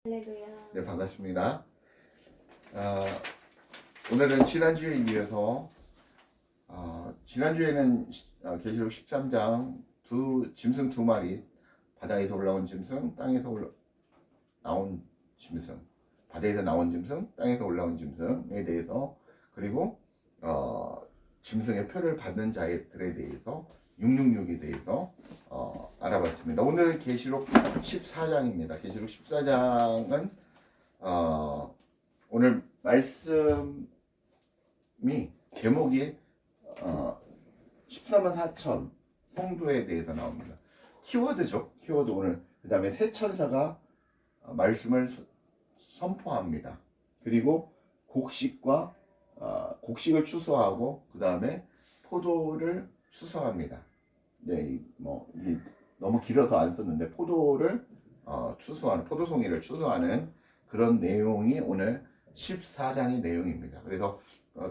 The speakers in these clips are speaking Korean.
할렐루야. 네, 반갑습니다. 어, 오늘은 지난주에 이어서 지난주에는 계시록 13장 짐승 두 마리, 바다에서 올라온 짐승, 나온 짐승, 바다에서 나온 짐승, 땅에서 올라온 짐승에 대해서, 그리고 짐승의 표를 받는 자들에 대해서 666에 대해서 알아봤습니다. 오늘은 계시록 14장입니다. 계시록 14장은 오늘 말씀이 제목이 14만 4천 성도에 대해서 나옵니다. 키워드죠. 키워드 오늘. 그 다음에 새 천사가 말씀을 선포합니다. 그리고 곡식을 추수하고 그 다음에 포도를 추수합니다. 네, 이게 너무 길어서 안 썼는데 포도송이를 추수하는 그런 내용이 오늘 14장의 내용입니다. 그래서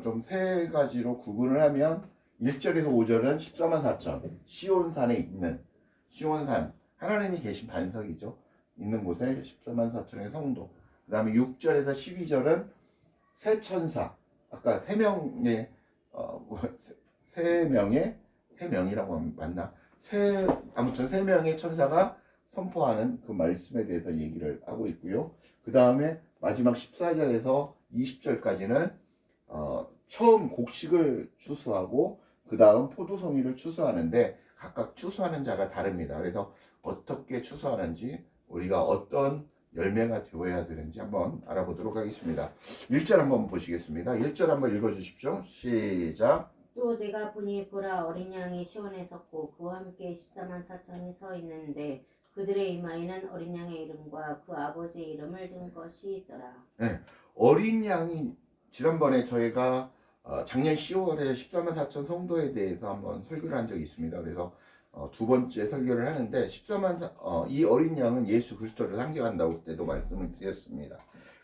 좀 세 가지로 구분을 하면 1절에서 5절은 14만 4천 시온산에 있는 시온산 하나님이 계신 반석이죠. 있는 곳에 14만 4천의 성도. 그 다음에 6절에서 12절은 새 천사, 아까 세 명이라고 하면 맞나? 아무튼 세 명의 천사가 선포하는 그 말씀에 대해서 얘기를 하고 있고요. 그 다음에 마지막 14절에서 20절까지는 처음 곡식을 추수하고 그 다음 포도송이를 추수하는데 각각 추수하는 자가 다릅니다. 그래서 어떻게 추수하는지 우리가 어떤 열매가 되어야 되는지 한번 알아보도록 하겠습니다. 1절 한번 보시겠습니다. 1절 한번 읽어주십시오. 시작. 또 내가 보니 보라 어린 양이 시온에 섰고 그와 함께 14만 4천이 서 있는데 그들의 이마에는 어린 양의 이름과 그 아버지의 이름을 든 것이 있더라. 네, 어린 양이 지난번에 저희가 작년 10월에 14만 4천 성도에 대해서 한번 설교를 한 적이 있습니다. 그래서 두 번째 설교를 하는데 이 어린 양은 예수 그리스도를 상징한다고 그때도 말씀을 드렸습니다.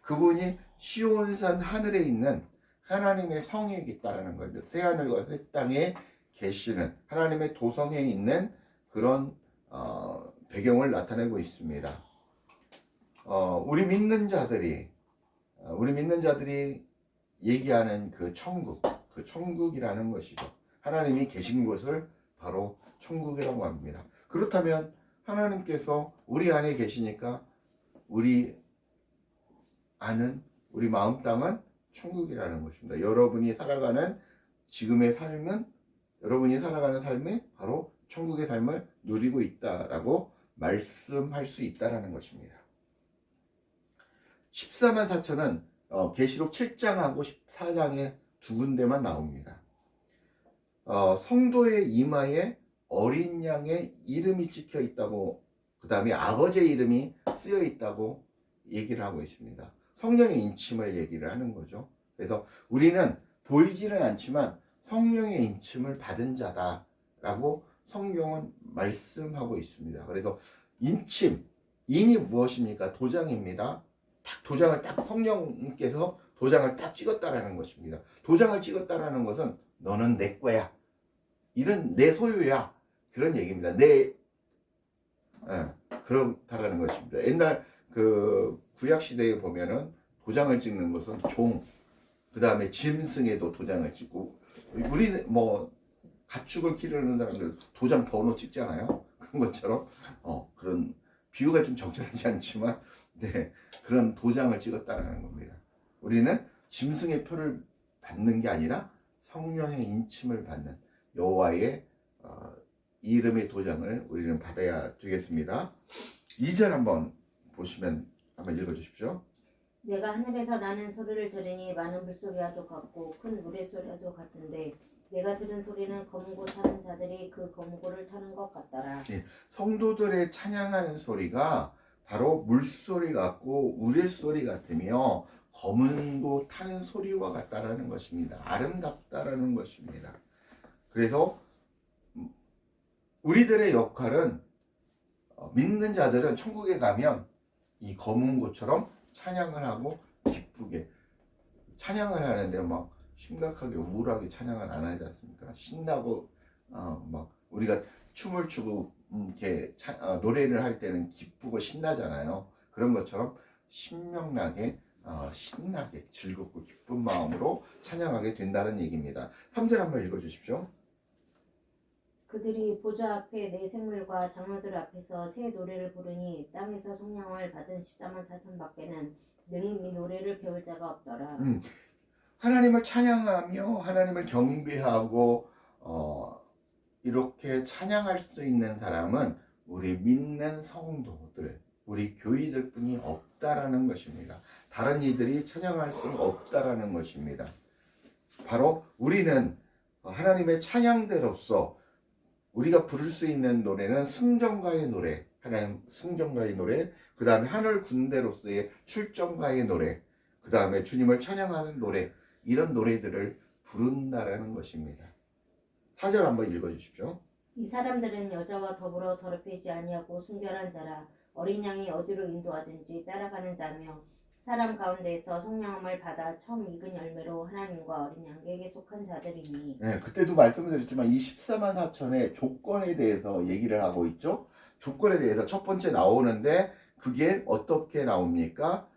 그분이 시온산 하늘에 있는 하나님의 성에 있다라는 거죠. 새하늘과 새 땅에 계시는 하나님의 도성에 있는 그런 배경을 나타내고 있습니다. 우리 믿는 자들이 얘기하는 그 천국이라는 것이죠. 하나님이 계신 곳을 바로 천국이라고 합니다. 그렇다면 하나님께서 우리 안에 계시니까 우리 마음 땅은 천국이라는 것입니다. 여러분이 살아가는 삶에 바로 천국의 삶을 누리고 있다라고 말씀할 수 있다라는 것입니다. 14만 4천은 계시록 7장하고 14장에 두 군데만 나옵니다. 성도의 이마에 어린 양의 이름이 찍혀 있다고, 그 다음에 아버지의 이름이 쓰여 있다고 얘기를 하고 있습니다. 성령의 인침을 얘기를 하는 거죠. 그래서 우리는 보이지는 않지만 성령의 인침을 받은 자다라고 성경은 말씀하고 있습니다. 그래서 인이 무엇입니까? 도장입니다. 성령께서 도장을 딱 찍었다라는 것입니다. 도장을 찍었다라는 것은 너는 내 거야. 이런 내 소유야. 그런 얘기입니다. 그렇다라는 것입니다. 옛날 그 구약 시대에 보면은 도장을 찍는 것은 그 다음에 짐승에도 도장을 찍고, 우리는 가축을 기르는 사람들 도장 번호 찍잖아요. 그런 것처럼 그런 비유가 좀 적절하지 않지만 그런 도장을 찍었다는 겁니다. 우리는 짐승의 표를 받는 게 아니라 성령의 인침을 받는 여호와의 이름의 도장을 우리는 받아야 되겠습니다. 2절 한번 보시면 한번 읽어주십시오. 내가 하늘에서 나는 소리를 들으니 많은 물소리와도 같고 큰 노랫소리와도 같은데 내가 들은 소리는 검은고 타는 자들이 그 검은고를 타는 것 같더라. 성도들의 찬양하는 소리가 바로 물소리 같고 우레소리 같으며 검은고 타는 소리와 같다라는 것입니다. 아름답다라는 것입니다. 그래서 우리들의 역할은 믿는 자들은 천국에 가면 이 검은고처럼 찬양을 하고 기쁘게 찬양을 하는데 막 심각하게 우울하게 찬양을 안 하지 않습니까? 신나고 막 우리가 춤을 추고 이렇게 노래를 할 때는 기쁘고 신나잖아요. 그런 것처럼 신명나게 신나게 즐겁고 기쁜 마음으로 찬양하게 된다는 얘기입니다. 3절 한번 읽어주십시오. 그들이 보좌 앞에 내 생물과 장로들 앞에서 새 노래를 부르니 땅에서 속량을 받은 14만 4천 밖에는 능히 노래를 배울 자가 없더라. 하나님을 찬양하며 하나님을 경배하고 이렇게 찬양할 수 있는 사람은 우리 믿는 성도들, 우리 교인들 뿐이 없다라는 것입니다. 다른 이들이 찬양할 수 없다라는 것입니다. 바로 우리는 하나님의 찬양대로서 우리가 부를 수 있는 노래는 승전가의 노래, 하나님 승전가의 노래, 그 다음에 하늘 군대로서의 출전가의 노래, 그 다음에 주님을 찬양하는 노래, 이런 노래들을 부른다라는 것입니다. 4절 한번 읽어주십시오. 이 사람들은 여자와 더불어 더럽히지 아니하고 순결한 자라. 어린 양이 어디로 인도하든지 따라가는 자며 사람 가운데에서 속량함을 받아 처음 익은 열매로 하나님과 어린 양에게 속한 자들이니. 네, 그때도 말씀드렸지만 이 14만 4천의 조건에 대해서 얘기를 하고 있죠. 조건에 대해서 첫 번째 나오는데 그게 어떻게 나옵니까?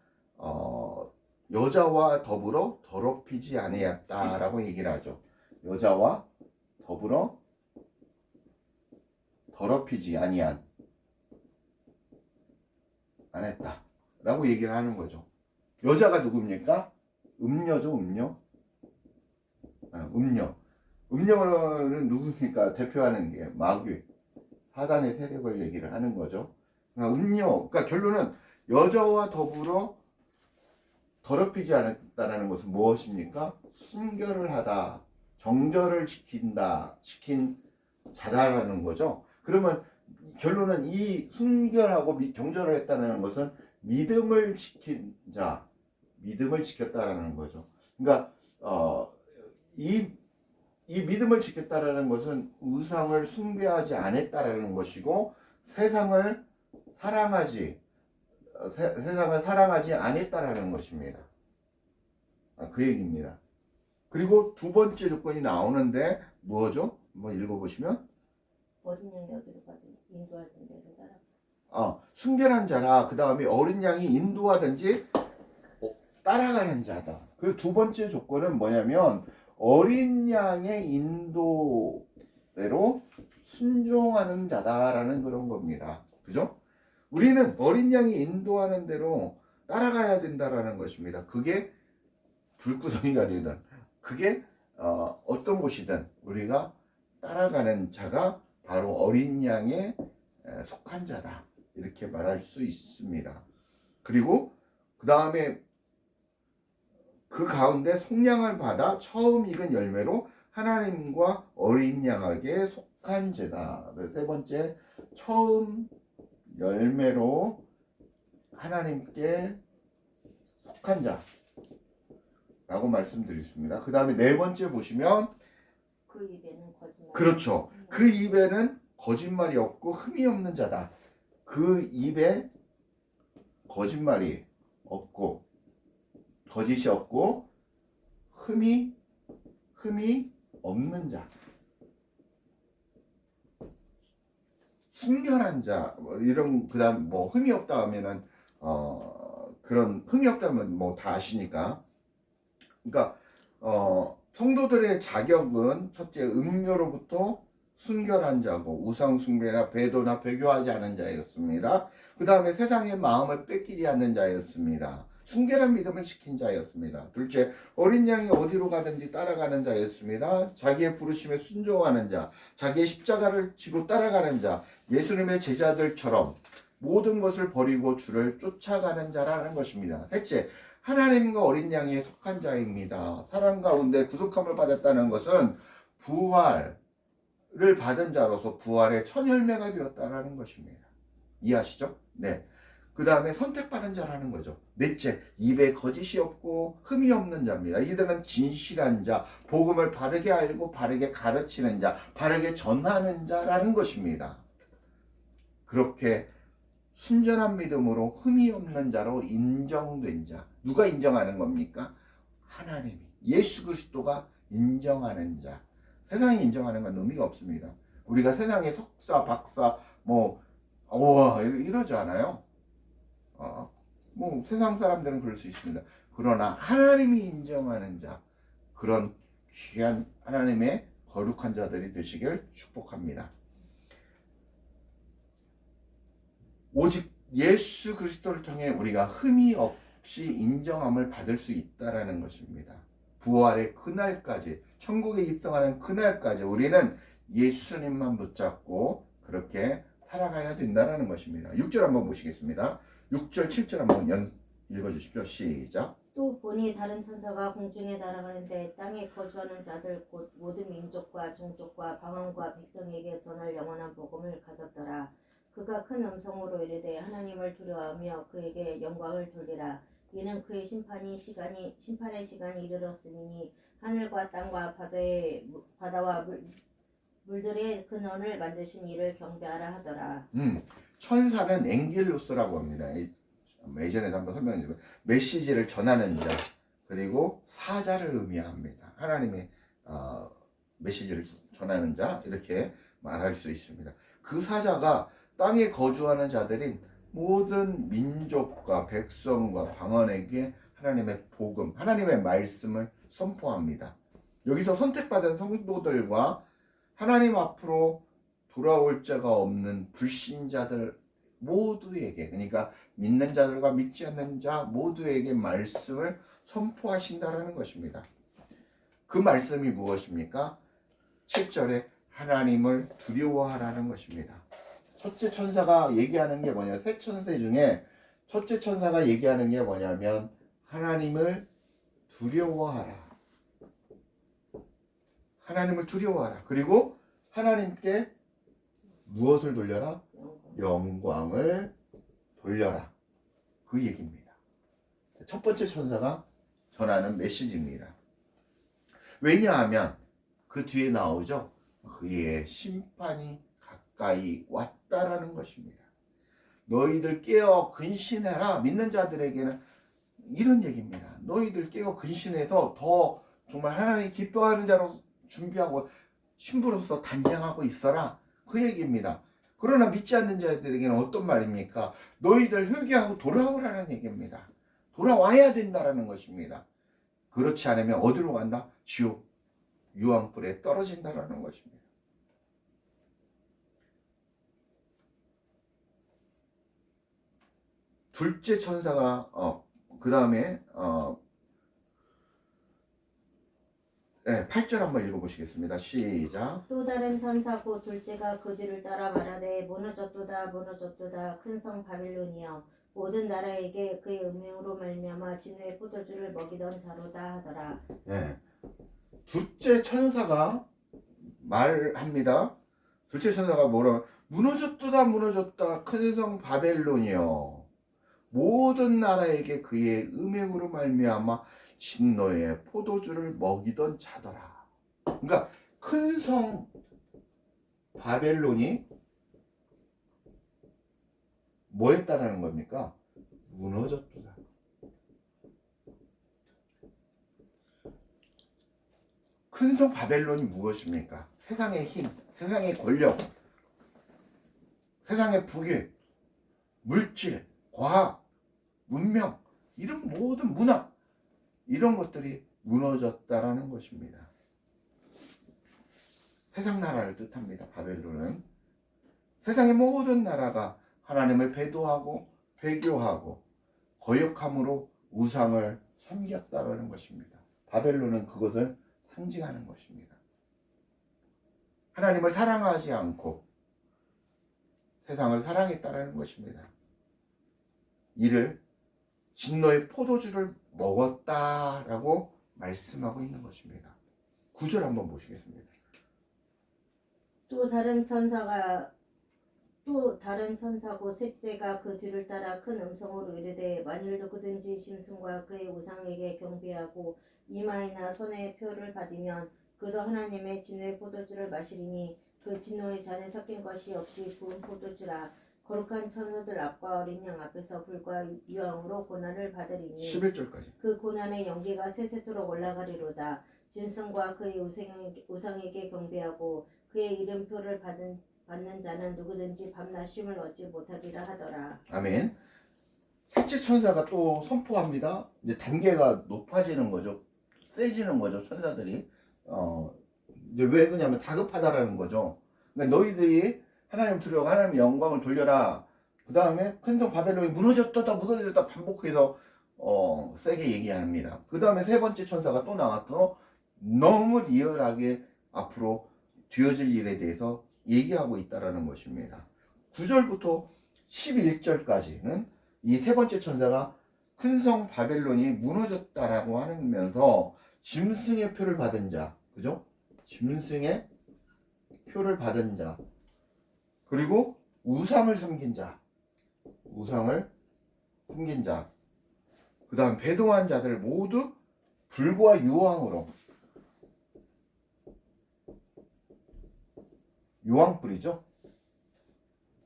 여자와 더불어 더럽히지 아니했다라고 얘기를 하죠. 여자와 더불어 더럽히지 않았다라고 얘기를 하는 거죠. 여자가 누굽니까? 음녀죠, 음녀. 음녀는 누굽니까? 대표하는 게 마귀, 사단의 세력을 얘기를 하는 거죠. 그러니까 결론은 여자와 더불어 더럽히지 않았다는 것은 무엇입니까? 순결을 하다, 정절을 지킨 자다라는 거죠. 그러면 결론은 이 순결하고 정절을 했다는 것은 믿음을 지킨 자, 믿음을 지켰다라는 거죠. 그러니까 이 믿음을 지켰다라는 것은 우상을 숭배하지 않았다라는 것이고 세상을 사랑하지 않았다라는 것입니다. 그 얘기입니다. 그리고 두 번째 조건이 나오는데 뭐죠? 한번 읽어보시면 어린 양이 어디로 가든 인도하던 대로 따라. 순결한 자라. 그 다음에 어린 양이 인도하든지 따라가는 자다. 그 두 번째 조건은 뭐냐면 어린 양의 인도대로 순종하는 자다라는 그런 겁니다. 그죠? 우리는 어린 양이 인도하는 대로 따라가야 된다라는 것입니다. 그게 불구덩이가 되든 그게 어떤 곳이든 우리가 따라가는 자가 바로 어린 양에 속한 자다. 이렇게 말할 수 있습니다. 그리고 그 다음에 그 가운데 속량을 받아 처음 익은 열매로 하나님과 어린 양에게 속한 죄다. 세 번째, 처음 열매로 하나님께 속한 자라고 말씀드렸습니다. 그 다음에 네 번째 보시면 그 입에는 거짓말. 그렇죠. 그 입에는 거짓말이 없고 흠이 없는 자다. 그 입에 거짓말이 없고 거짓이 없고 흠이 없는 자, 순결한 자, 이런 그다음 뭐 흠이 없다 하면은 그런 흠이 없다면 뭐 다 아시니까. 그러니까 성도들의 자격은 첫째 음료로부터 순결한 자고 우상 숭배나 배도나 배교하지 않은 자였습니다. 그 다음에 세상의 마음을 뺏기지 않는 자였습니다. 순결한 믿음을 지킨 자였습니다. 둘째, 어린 양이 어디로 가든지 따라가는 자였습니다. 자기의 부르심에 순종하는 자, 자기의 십자가를 지고 따라가는 자, 예수님의 제자들처럼 모든 것을 버리고 주를 쫓아가는 자라는 것입니다. 셋째, 하나님과 어린 양에 속한 자입니다. 사랑 가운데 구속함을 받았다는 것은 부활을 받은 자로서 부활의 첫 열매가 되었다는 것입니다. 이해하시죠? 네. 그 다음에 선택받은 자라는 거죠. 넷째, 입에 거짓이 없고 흠이 없는 자입니다. 이들은 진실한 자, 복음을 바르게 알고 바르게 가르치는 자, 바르게 전하는 자라는 것입니다. 그렇게 순전한 믿음으로 흠이 없는 자로 인정된 자. 누가 인정하는 겁니까? 하나님이, 예수 그리스도가 인정하는 자. 세상이 인정하는 건 의미가 없습니다. 우리가 세상에 석사, 박사, 이러지 않아요. 뭐 세상 사람들은 그럴 수 있습니다. 그러나 하나님이 인정하는 자, 그런 귀한 하나님의 거룩한 자들이 되시길 축복합니다. 오직 예수 그리스도를 통해 우리가 흠이 없이 인정함을 받을 수 있다라는 것입니다. 부활의 그날까지, 천국에 입성하는 그날까지 우리는 예수님만 붙잡고 그렇게 살아가야 된다는 것입니다. 6절 한번 보시겠습니다. 6절, 7절 한번 읽어주십시오. 시작. 또 보니 다른 천사가 공중에 날아가는데 땅에 거주하는 자들 곧 모든 민족과 종족과 방언과 백성에게 전할 영원한 복음을 가졌더라. 그가 큰 음성으로 이르되 하나님을 두려워하며 그에게 영광을 돌리라. 이는 그의 심판의 시간이 이르렀으니 하늘과 땅과 바다와 물들의 근원을 만드신 이를 경배하라 하더라. 천사는 엥겔로스라고 합니다. 예전에도 한번 설명해주면 메시지를 전하는 자, 그리고 사자를 의미합니다. 하나님의 메시지를 전하는 자, 이렇게 말할 수 있습니다. 그 사자가 땅에 거주하는 자들인 모든 민족과 백성과 방언에게 하나님의 복음, 하나님의 말씀을 선포합니다. 여기서 선택받은 성도들과 하나님 앞으로 돌아올 자가 없는 불신자들 모두에게, 그러니까 믿는 자들과 믿지 않는 자 모두에게 말씀을 선포하신다라는 것입니다. 그 말씀이 무엇입니까? 7절에 하나님을 두려워하라는 것입니다. 첫째 천사가 얘기하는 게 뭐냐? 세 천사 중에 첫째 천사가 얘기하는 게 뭐냐면 하나님을 두려워하라. 하나님을 두려워하라. 그리고 하나님께 무엇을 돌려라? 영광을 돌려라. 그 얘기입니다. 첫 번째 천사가 전하는 메시지입니다. 왜냐하면 그 뒤에 나오죠. 그의 심판이 가까이 왔다라는 것입니다. 너희들 깨어 근신해라. 믿는 자들에게는 이런 얘기입니다. 너희들 깨어 근신해서 더 정말 하나님이 기뻐하는 자로 준비하고 신부로서 단장하고 있어라. 그 얘기입니다. 그러나 믿지 않는 자들에게는 어떤 말입니까? 너희들 회개하고 돌아오라는 얘기입니다. 돌아와야 된다라는 것입니다. 그렇지 않으면 어디로 간다? 지옥 유황불에 떨어진다라는 것입니다. 둘째 천사가 그 다음에 8절 한번 읽어보시겠습니다. 시작. 또 다른 천사 곧 둘째가 그 뒤를 따라 말하되 무너졌도다 큰 성 바빌론이여 모든 나라에게 그의 음행으로 말미암아 진노의 포도주를 먹이던 자로다 하더라. 둘째 천사가 말합니다. 둘째 천사가 뭐라? 무너졌다 큰 성 바벨론이여 모든 나라에게 그의 음행으로 말미암아 진노의 포도주를 먹이던 자더라. 그러니까 큰 성 바벨론이 뭐 했다라는 겁니까? 무너졌도다. 큰 성 바벨론이 무엇입니까? 세상의 힘, 세상의 권력, 세상의 부귀, 물질, 과학, 문명, 이런 모든 문화, 이런 것들이 무너졌다라는 것입니다. 세상 나라를 뜻합니다. 바벨론은 세상의 모든 나라가 하나님을 배도하고 배교하고 거역함으로 우상을 섬겼다라는 것입니다. 바벨론은 그것을 상징하는 것입니다. 하나님을 사랑하지 않고 세상을 사랑했다라는 것입니다. 이를 진노의 포도주를 먹었다라고 말씀하고 있는 것입니다. 9절 한번 보시겠습니다. 또 다른 천사고 셋째가 그 뒤를 따라 큰 음성으로 이르되 만일 누구든지 짐승과 그의 우상에게 경배하고 이마에나 손에 표를 받으면 그도 하나님의 진노의 포도주를 마시리니 그 진노의 잔에 섞인 것이 없이 부은 포도주라. 거룩한 천사들 앞과 어린 양 앞에서 불과 유황으로 고난을 받으리니 11절까지. 그 고난의 연기가 세세토록 올라가리로다. 짐승과 그의 우상에게 경배하고 그의 이름표를 받는 자는 누구든지 밤낮 쉼을 얻지 못하리라 하더라. 아멘. 셋째 천사가 또 선포합니다. 이제 단계가 높아지는 거죠. 세지는 거죠. 천사들이. 이제 왜 그러냐면 다급하다라는 거죠. 그러니까 너희들이 하나님 두려워 하나님의 영광을 돌려라. 그 다음에 큰 성 바벨론이 무너졌다 반복해서 세게 얘기합니다. 그 다음에 세 번째 천사가 또 나와서 너무 리얼하게 앞으로 되어질 일에 대해서 얘기하고 있다라는 것입니다. 9절부터 11절까지는 이 세 번째 천사가 큰 성 바벨론이 무너졌다라고 하면서 짐승의 표를 받은 자, 그죠? 짐승의 표를 받은 자, 그리고 우상을 섬긴 자, 그 다음 배도한 자들 모두 불과 유황불이죠.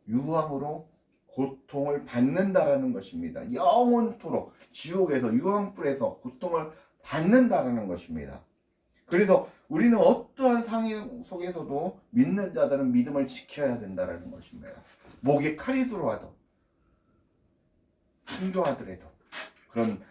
유황으로 고통을 받는다라는 것입니다. 영원토록 지옥에서 유황불에서 고통을 받는다라는 것입니다. 그래서 우리는 어떠한 상황 속에서도 믿는 자들은 믿음을 지켜야 된다라는 것입니다. 목에 칼이 들어와도 순교하더라도 그런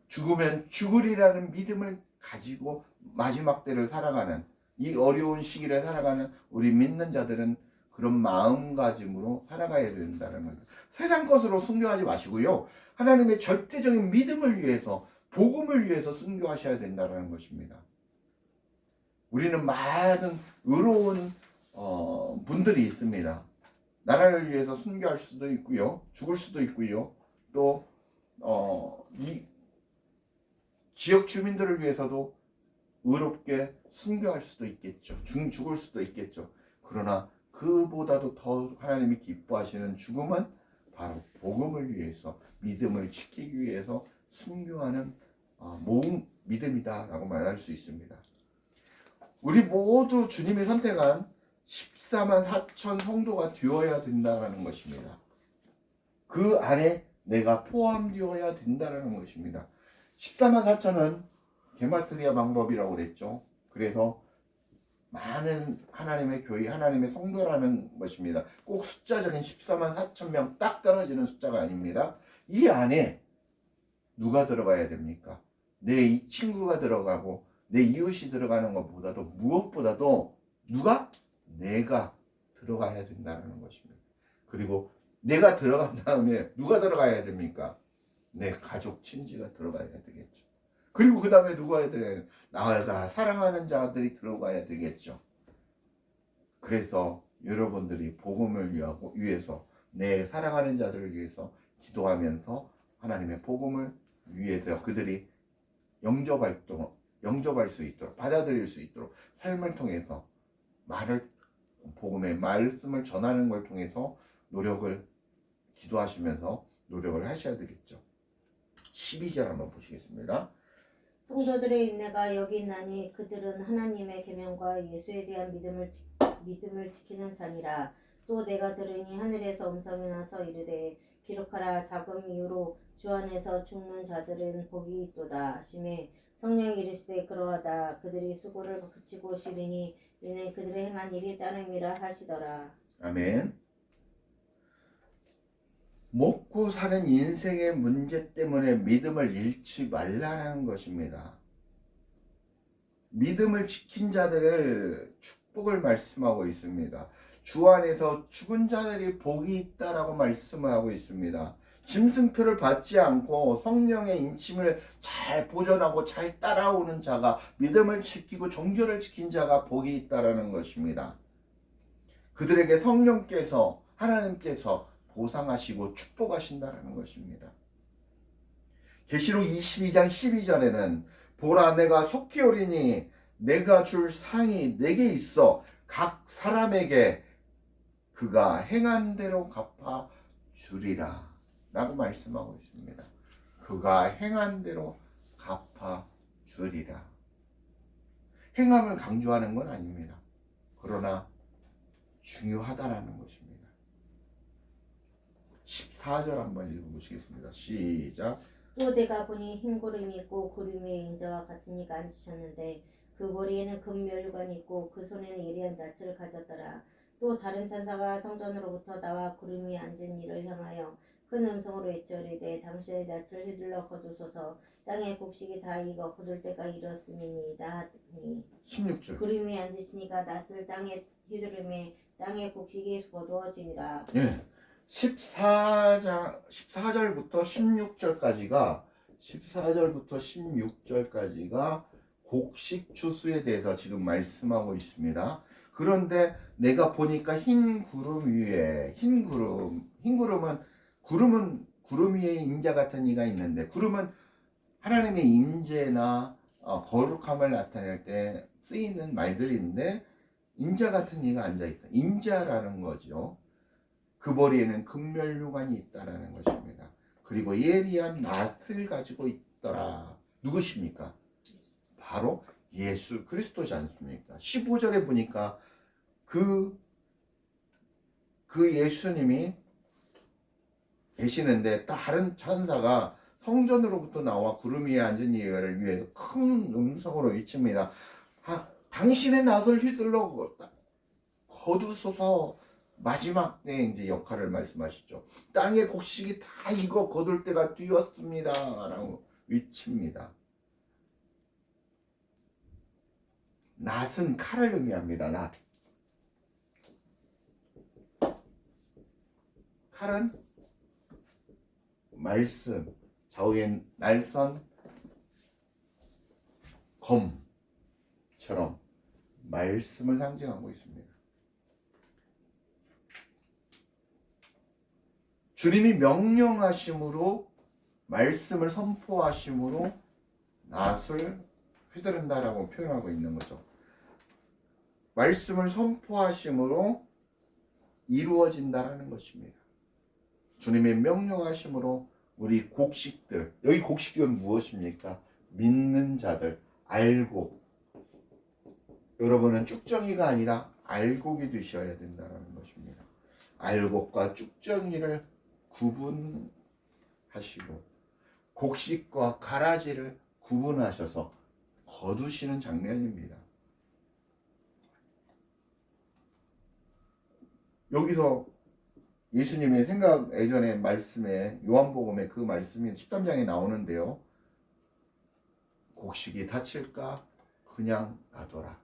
죽으면 죽으리라는 믿음을 가지고 마지막 때를 살아가는 이 어려운 시기를 살아가는 우리 믿는 자들은 그런 마음가짐으로 살아가야 된다는 거예요. 세상 것으로 순교하지 마시고요. 하나님의 절대적인 믿음을 위해서 복음을 위해서 순교하셔야 된다는 것입니다. 우리는 많은 의로운 분들이 있습니다. 나라를 위해서 순교할 수도 있고요. 죽을 수도 있고요. 또 이 지역 주민들을 위해서도 의롭게 순교할 수도 있겠죠. 죽을 수도 있겠죠. 그러나 그보다도 더 하나님이 기뻐하시는 죽음은 바로 복음을 위해서 믿음을 지키기 위해서 순교하는 믿음이다라고 말할 수 있습니다. 우리 모두 주님이 선택한 14만 4천 성도가 되어야 된다는 것입니다. 그 안에 내가 포함되어야 된다는 것입니다. 14만 4천은 게마트리아 방법이라고 그랬죠. 그래서 많은 하나님의 교회, 하나님의 성도라는 것입니다. 꼭 숫자적인 14만 4천 명 딱 떨어지는 숫자가 아닙니다. 이 안에 누가 들어가야 됩니까? 내 친구가 들어가고 내 이웃이 들어가는 것보다도 무엇보다도 내가 들어가야 된다는 것입니다. 그리고 내가 들어간 다음에 누가 들어가야 됩니까? 내 가족, 친지가 들어가야 되겠죠. 그리고 그 다음에 누가 해야 되냐? 나가 사랑하는 자들이 들어가야 되겠죠. 그래서 여러분들이 복음을 위해서 내 사랑하는 자들을 위해서 기도하면서 하나님의 복음을 위해서 그들이 영접할 수 있도록 받아들일 수 있도록 삶을 통해서 복음의 말씀을 전하는 걸 통해서 기도하시면서 노력을 하셔야 되겠죠. 12절 한번 보시겠습니다. 성도들의 인내가 여기 있나니 그들은 하나님의 계명과 예수에 대한 믿음을 지키는 자니라. 또 내가 들으니 하늘에서 음성이 나서 이르되 기록하라. 자금 이후로 주 안에서 죽는 자들은 복이 있도다 하시매 성령이 이르시되 그러하다. 그들이 수고를 그치고 쉬리니 이는 그들의 행한 일이 따름이라 하시더라. 아멘. 먹고 사는 인생의 문제 때문에 믿음을 잃지 말라는 것입니다. 믿음을 지킨 자들을 축복을 말씀하고 있습니다. 주 안에서 죽은 자들이 복이 있다라고 말씀을 하고 있습니다. 짐승표를 받지 않고 성령의 인침을 잘 보존하고 잘 따라오는 자가 믿음을 지키고 정결을 지킨 자가 복이 있다라는 것입니다. 그들에게 성령께서 하나님께서 보상하시고 축복하신다라는 것입니다. 계시록 22장 12절에는 보라 내가 속히 오리니 내가 줄 상이 내게 있어 각 사람에게 그가 행한 대로 갚아 주리라 라고 말씀하고 있습니다. 그가 행한 대로 갚아 주리라. 행함을 강조하는 건 아닙니다. 그러나 중요하다라는 것입니다. 14절 한번 읽어보시겠습니다. 시작. 또 내가 보니 흰 구름이 있고 구름 위에 인자와 같은 이가 앉으셨는데 그 머리에는 금면류관이 있고 그 손에는 예리한 낯을 가졌더라. 또 다른 천사가 성전으로부터 나와 구름 위에 앉은 이를 향하여 큰 음성으로 외치오리되 당신의 낯을 휘둘러 거두소서. 땅의 곡식이 다 익어 거둘 때가 이렇음이니이다 하니 16절. 구름 위에 앉으시니가 낯을 땅에 휘두르매 땅의 곡식이 거두어지니라. 예. 14절부터 16절까지가 곡식 추수에 대해서 지금 말씀하고 있습니다. 그런데 내가 보니까 흰 구름 위에 구름은 구름 위에 임자 같은 이가 있는데, 구름은 하나님의 임재나 거룩함을 나타낼 때 쓰이는 말들인데, 임자 같은 이가 앉아있다. 임자라는 거죠. 그 머리에는 금면류관이 있다라는 것입니다. 그리고 예리한 낫을 가지고 있더라. 누구십니까? 바로 예수 그리스도지 않습니까? 15절에 보니까 그 예수님이 계시는데 다른 천사가 성전으로부터 나와 구름 위에 앉은 이를 위해서 큰 음성으로 외칩니다. 당신의 낫을 휘둘러 거두소서. 마지막 때 이제 역할을 말씀하시죠. 땅의 곡식이 다 익어 거둘 때가 되었습니다 라고 외칩니다. 낫은 칼을 의미합니다. 낫. 칼은 말씀, 좌우엔 날선 검처럼 말씀을 상징하고 있습니다. 주님이 명령하심으로, 말씀을 선포하심으로 낫을 휘두른다라고 표현하고 있는 거죠. 말씀을 선포하심으로 이루어진다라는 것입니다. 주님의 명령하심으로 우리 곡식들, 여기 곡식은 무엇입니까? 믿는 자들, 알곡. 여러분은 쭉정이가 아니라 알곡이 되셔야 된다는 것입니다. 알곡과 쭉정이를 구분하시고 곡식과 가라지를 구분하셔서 거두시는 장면입니다. 여기서 예수님의 생각 예전에 말씀에 요한복음에 그 말씀이 13장에 나오는데요. 곡식이 다칠까 그냥 놔둬라.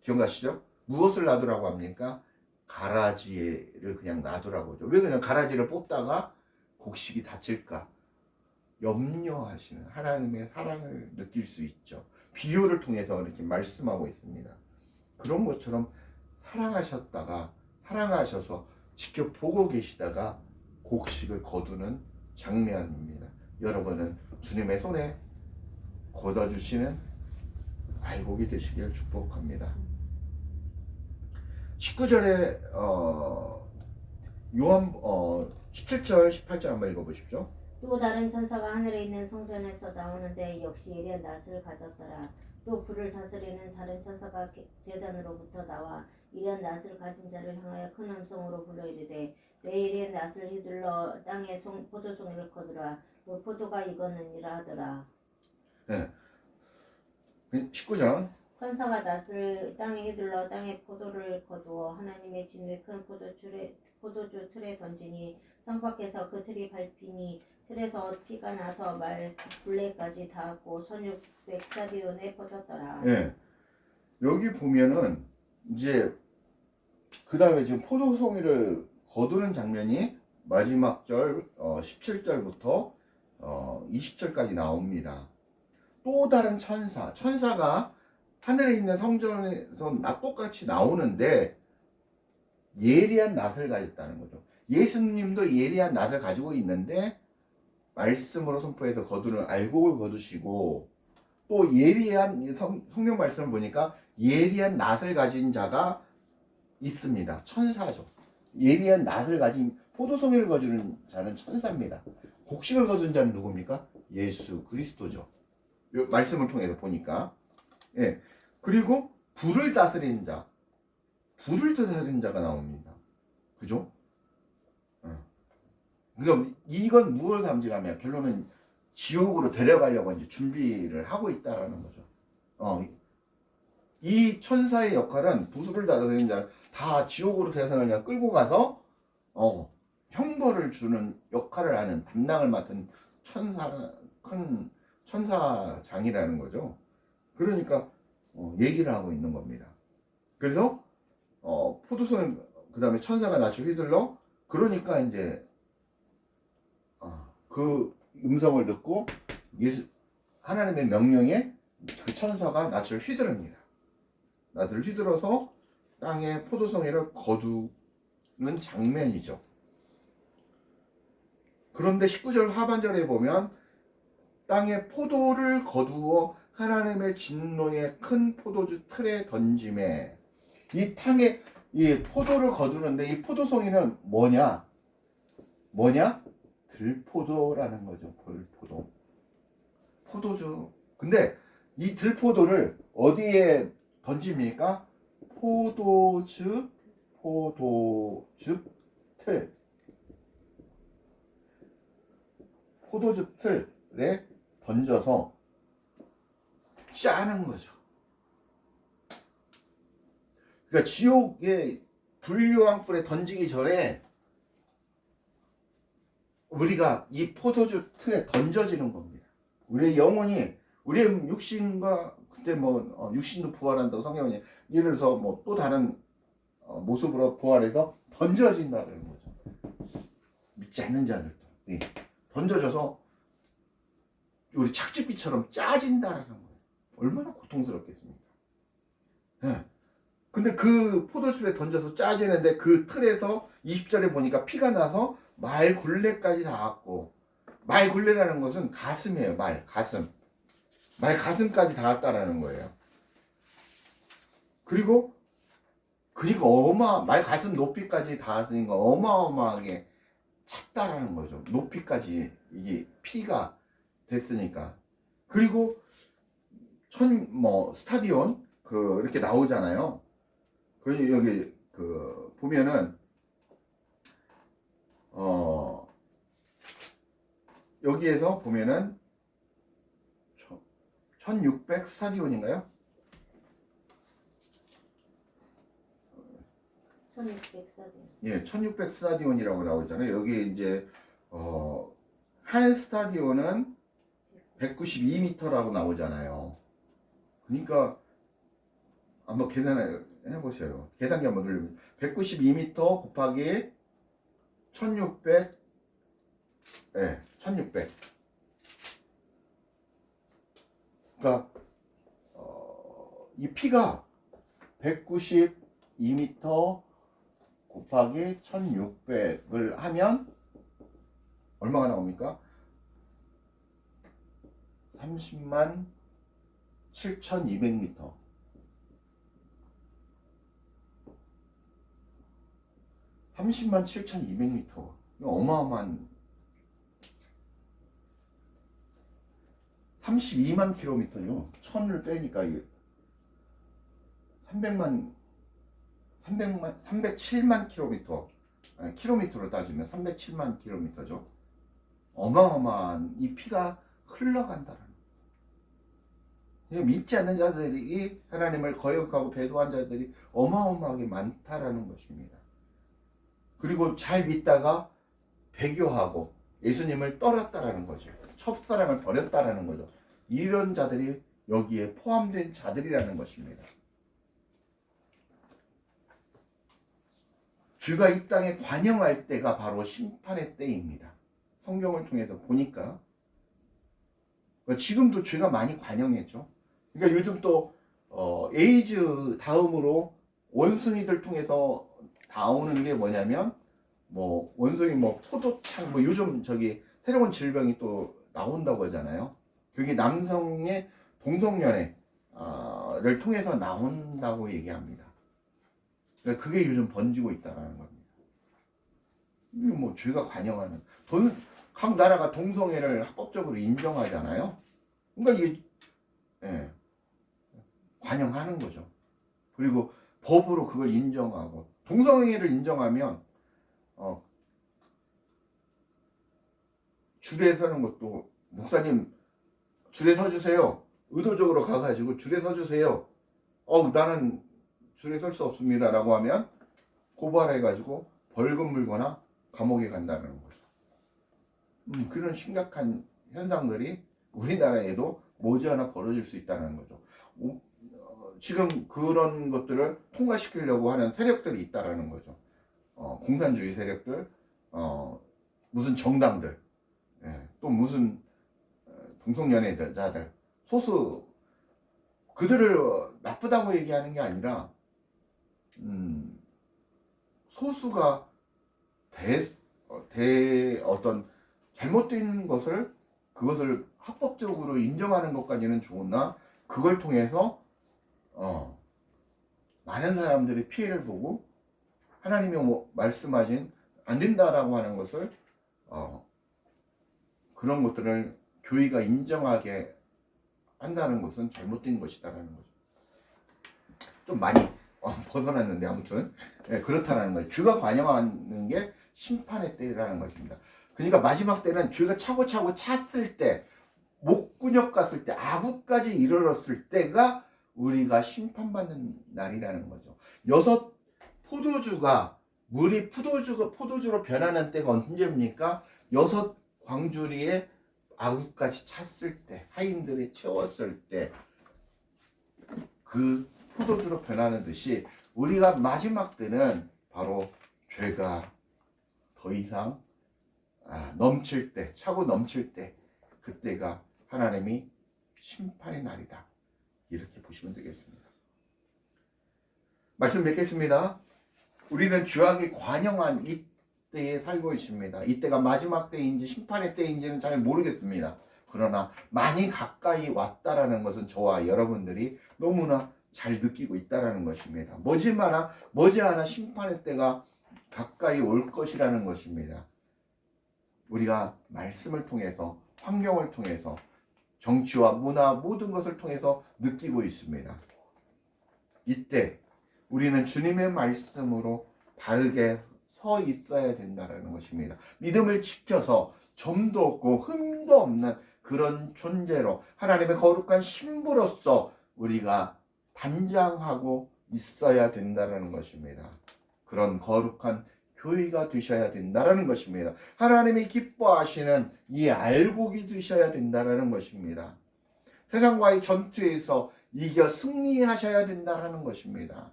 기억나시죠? 무엇을 놔두라고 합니까? 가라지를 그냥 놔두라고 하죠. 왜 그냥 가라지를 뽑다가 곡식이 다칠까? 염려하시는 하나님의 사랑을 느낄 수 있죠. 비유를 통해서 이렇게 말씀하고 있습니다. 그런 것처럼 사랑하셔서 지켜보고 계시다가 곡식을 거두는 장면입니다. 여러분은 주님의 손에 걷어주시는 알곡이 되시길 축복합니다. 19절에 요한 17절 18절 한번 읽어보십시오. 또 다른 천사가 하늘에 있는 성전에서 나오는데 역시 예리한 낫을 가졌더라. 또 불을 다스리는 다른 천사가 제단으로부터 나와 예리한 낫을 가진 자를 향하여 큰 음성으로 불러 이르되 내 예리한 낫을 휘둘러 땅에 포도송이를 거두라. 그 포도가 익었느니라 하더라. 네. 19절. 천사가 낫을 땅에 휘둘러 땅에 포도를 거두어 하나님의 진의 큰 포도주 틀에 던지니 성 밖에서 그 틀이 밟히니 틀에서 피가 나서 말 굴레까지 닿았고 1600사디온에 퍼졌더라. 네. 여기 보면은 이제 그 다음에 지금 포도송이를 거두는 장면이 마지막 절 17절부터 20절까지 나옵니다. 또 다른 천사가 하늘에 있는 성전에서 똑같이 나오는데 예리한 낫을 가졌다는 거죠. 예수님도 예리한 낫을 가지고 있는데 말씀으로 선포해서 거두는 알곡을 거두시고, 또 예리한 성경 말씀을 보니까 예리한 낫을 가진 자가 있습니다. 천사죠. 예리한 낫을 가진 포도송이를 거두는 자는 천사입니다. 곡식을 거둔 자는 누굽니까? 예수 그리스도죠. 말씀을 통해서 보니까. 예. 그리고 불을 다스리는 자가 나옵니다. 그죠? 그러니까 이건 무엇을 상징하면 결론은 지옥으로 데려가려고 이제 준비를 하고 있다라는 거죠. 이 천사의 역할은 불을 다스리는 자를 다 지옥으로 대선을 그냥 끌고 가서 형벌을 주는 역할을 하는 담당을 맡은 큰 천사장이라는 거죠. 그러니까 얘기를 하고 있는 겁니다. 그래서 포도송을 그 다음에 천사가 낯을 휘둘러 그러니까 이제 그 음성을 듣고 하나님의 명령에 그 천사가 낯을 휘두릅니다. 낯을 휘둘러서 땅에 포도송이를 거두는 장면이죠. 그런데 19절 하반절에 보면 땅에 포도를 거두어 하나님의 진노의 큰 포도주 틀에 던짐에 이 포도를 거두는데 이 포도송이는 뭐냐? 들포도라는 거죠. 들포도. 포도주. 근데 이 들포도를 어디에 던집니까? 포도즙 틀. 포도즙 틀에 던져서 짜는 거죠. 그러니까 지옥의 불유황불에 던지기 전에 우리가 이 포도주 틀에 던져지는 겁니다. 우리의 영혼이 우리의 육신과 그때 육신도 부활한다고 성경이 예를 들어서 또 다른 모습으로 부활해서 던져진다는 거죠. 믿지 않는 자들도 던져져서 우리 착즙비처럼 짜진다라는 거예요. 얼마나 고통스럽겠습니까? 네. 근데 그 포도숲에 던져서 짜지는데 그 틀에서 20절에 보니까 피가 나서 말 굴레까지 닿았고, 말 굴레라는 것은 가슴이에요. 말 가슴까지 닿았다라는 거예요. 그리고 말 가슴 높이까지 닿았으니까 어마어마하게 찼다라는 거죠. 높이까지 이게 피가 됐으니까. 그리고 스타디온 이렇게 나오잖아요. 여기 보면은 여기에서 보면은 1600 스타디온인가요? 1600 스타디온. 예, 1600 스타디온이라고 나오잖아요. 여기 이제 한 스타디온은 192m라고 나오잖아요. 그러니까 한번 계산해 보세요. 계산기 한번 돌리면 192m 곱하기 1600. 예, 1600. 그러니까 이 피가 192m 곱하기 1600을 하면 얼마가 나옵니까? 30만 7200m. 30만 7200m. 어마어마한 32만 킬로미터죠. 1000을 빼니까 307만 킬로미터. 아니, 킬로미터로 따지면 307만 킬로미터죠. 어마어마한 이 피가 흘러간다는. 믿지 않는 자들이 하나님을 거역하고 배도한 자들이 어마어마하게 많다라는 것입니다. 그리고 잘 믿다가 배교하고 예수님을 떠났다라는 거죠. 첫사랑을 버렸다라는 거죠. 이런 자들이 여기에 포함된 자들이라는 것입니다. 죄가 이 땅에 관영할 때가 바로 심판의 때입니다. 성경을 통해서 보니까 지금도 죄가 많이 관영했죠. 그러니까 요즘 또 에이즈 다음으로 원숭이들 통해서 나오는 게 뭐냐면 원숭이 포도창 요즘 새로운 질병이 또 나온다고 하잖아요. 그게 남성의 동성연애를 통해서 나온다고 얘기합니다. 그러니까 그게 요즘 번지고 있다라는 겁니다. 이게 죄가 관영하는 각 나라가 동성애를 합법적으로 인정하잖아요. 그러니까 이게 관영하는 거죠. 그리고 법으로 그걸 인정하고 동성애를 인정하면 줄에 서는 것도 목사님 줄에 서주세요. 의도적으로 가가지고 줄에 서주세요. 나는 줄에 설 수 없습니다 라고 하면 고발해가지고 벌금 물거나 감옥에 간다는 거죠. 그런 심각한 현상들이 우리나라에도 머지않아 벌어질 수 있다는 거죠. 지금 그런 것들을 통과시키려고 하는 세력들이 있다라는 거죠. 공산주의 세력들, 무슨 정당들, 예, 또 무슨 동성연애자들, 소수, 그들을 나쁘다고 얘기하는 게 아니라 소수가 어떤 잘못된 것을 그것을 합법적으로 인정하는 것까지는 좋으나 그걸 통해서 많은 사람들이 피해를 보고 하나님이 말씀하신 안 된다라고 하는 것을 그런 것들을 교회가 인정하게 한다는 것은 잘못된 것이다라는 거죠. 좀 많이 벗어났는데 아무튼 그렇다라는 거예요. 죄가 관영하는 게 심판의 때라는 것입니다. 그러니까 마지막 때는 죄가 차고차고 찼을 때, 목구녁 갔을 때, 아구까지 이르렀을 때가 우리가 심판받는 날이라는 거죠. 물이 포도주로 변하는 때가 언제입니까? 6 광주리에 아구까지 찼을 때, 하인들이 채웠을 때, 그 포도주로 변하는 듯이 우리가 마지막 때는 바로 죄가 더 이상 넘칠 때, 차고 넘칠 때, 그때가 하나님이 심판의 날이다. 이렇게 보시면 되겠습니다. 말씀 맺겠습니다. 우리는 죄악이 관영한 이때에 살고 있습니다. 이때가 마지막 때인지 심판의 때인지는 잘 모르겠습니다. 그러나 많이 가까이 왔다라는 것은 저와 여러분들이 너무나 잘 느끼고 있다라는 것입니다. 머지않아 심판의 때가 가까이 올 것이라는 것입니다. 우리가 말씀을 통해서, 환경을 통해서, 정치와 문화 모든 것을 통해서 느끼고 있습니다. 이때 우리는 주님의 말씀으로 바르게 서 있어야 된다는 것입니다. 믿음을 지켜서 점도 없고 흠도 없는 그런 존재로 하나님의 거룩한 신부로서 우리가 단장하고 있어야 된다는 것입니다. 그런 거룩한 교회가 되셔야 된다는 것입니다. 하나님이 기뻐하시는 이 알곡이 되셔야 된다는 것입니다. 세상과의 전투에서 이겨 승리하셔야 된다는 것입니다.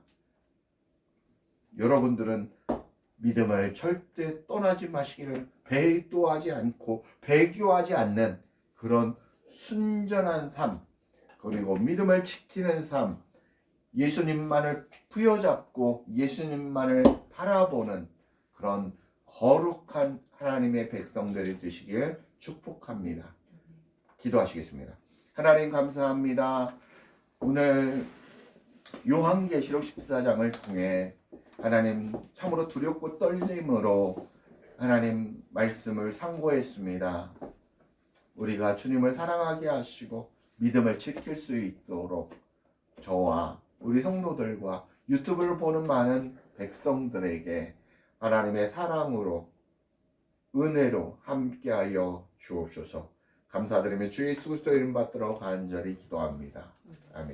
여러분들은 믿음을 절대 떠나지 마시기를, 배도하지 않고 배교하지 않는 그런 순전한 삶, 그리고 믿음을 지키는 삶, 예수님만을 부여잡고 예수님만을 바라보는 그런 거룩한 하나님의 백성들이 되시길 축복합니다. 기도하시겠습니다. 하나님 감사합니다. 오늘 요한계시록 14장을 통해 하나님 참으로 두렵고 떨림으로 하나님 말씀을 상고했습니다. 우리가 주님을 사랑하게 하시고 믿음을 지킬 수 있도록 저와 우리 성도들과 유튜브를 보는 많은 백성들에게 하나님의 사랑으로 은혜로 함께하여 주옵소서. 감사드리며 주 예수 그리스도 이름 받들어 간절히 기도합니다. 아멘.